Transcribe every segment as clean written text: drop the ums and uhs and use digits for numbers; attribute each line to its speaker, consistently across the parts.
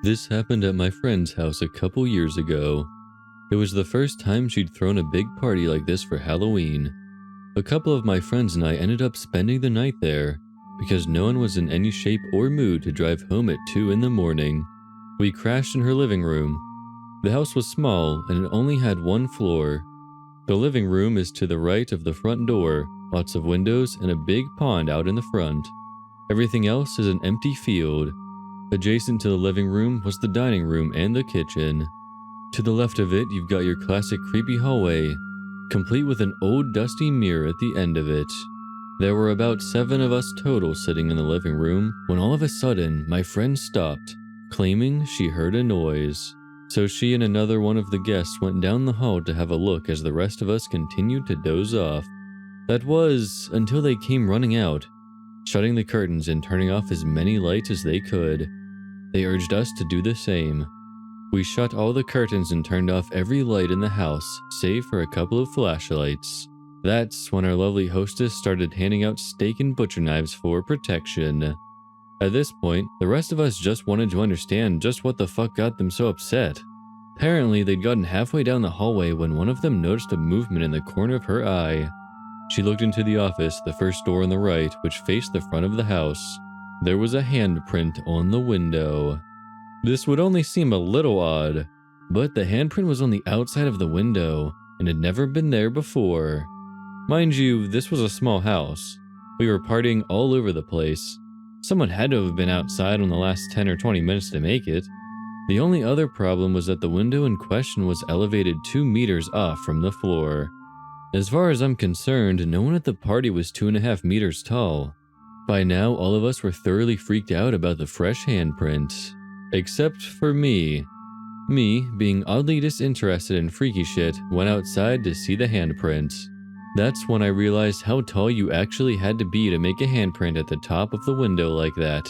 Speaker 1: This happened at my friend's house a couple years ago. It was the first time she'd thrown a big party like this for Halloween. A couple of my friends and I ended up spending the night there because no one was in any shape or mood to drive home at 2 in the morning. We crashed in her living room. The house was small and it only had one floor. The living room is to the right of the front door, lots of windows and a big pond out in the front. Everything else is an empty field. Adjacent to the living room was the dining room and the kitchen. To the left of it, you've got your classic creepy hallway, complete with an old dusty mirror at the end of it. There were about 7 of us total sitting in the living room when all of a sudden my friend stopped, claiming she heard a noise. So she and another one of the guests went down the hall to have a look as the rest of us continued to doze off. That was until they came running out, shutting the curtains and turning off as many lights as they could. They urged us to do the same. We shut all the curtains and turned off every light in the house, save for a couple of flashlights. That's when our lovely hostess started handing out steak and butcher knives for protection. At this point, the rest of us just wanted to understand just what the fuck got them so upset. Apparently, they'd gotten halfway down the hallway when one of them noticed a movement in the corner of her eye. She looked into the office, the first door on the right, which faced the front of the house. There was a handprint on the window. This would only seem a little odd, but the handprint was on the outside of the window and had never been there before. Mind you, this was a small house. We were partying all over the place. Someone had to have been outside on the last 10 or 20 minutes to make it. The only other problem was that the window in question was elevated 2 meters off from the floor. As far as I'm concerned, no one at the party was 2.5 meters tall. By now, all of us were thoroughly freaked out about the fresh handprint. Except for me. Me, being oddly disinterested in freaky shit, went outside to see the handprint. That's when I realized how tall you actually had to be to make a handprint at the top of the window like that.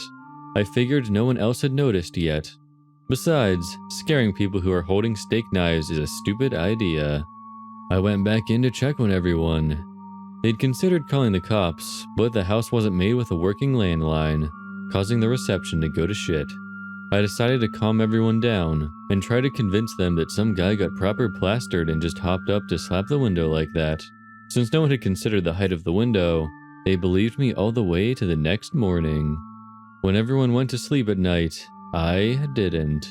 Speaker 1: I figured no one else had noticed yet. Besides, scaring people who are holding steak knives is a stupid idea. I went back in to check on everyone. They'd considered calling the cops, but the house wasn't made with a working landline, causing the reception to go to shit. I decided to calm everyone down and try to convince them that some guy got proper plastered and just hopped up to slap the window like that. Since no one had considered the height of the window, they believed me all the way to the next morning. When everyone went to sleep at night, I didn't.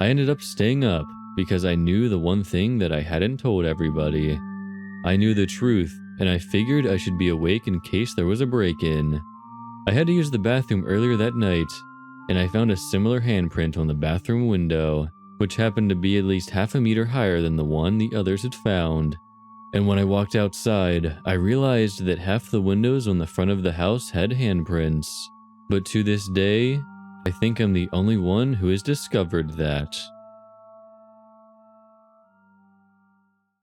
Speaker 1: I ended up staying up because I knew the one thing that I hadn't told everybody. I knew the truth, and I figured I should be awake in case there was a break-in. I had to use the bathroom earlier that night, and I found a similar handprint on the bathroom window, which happened to be at least 0.5 meter higher than the one the others had found. And when I walked outside, I realized that half the windows on the front of the house had handprints. But to this day, I think I'm the only one who has discovered that.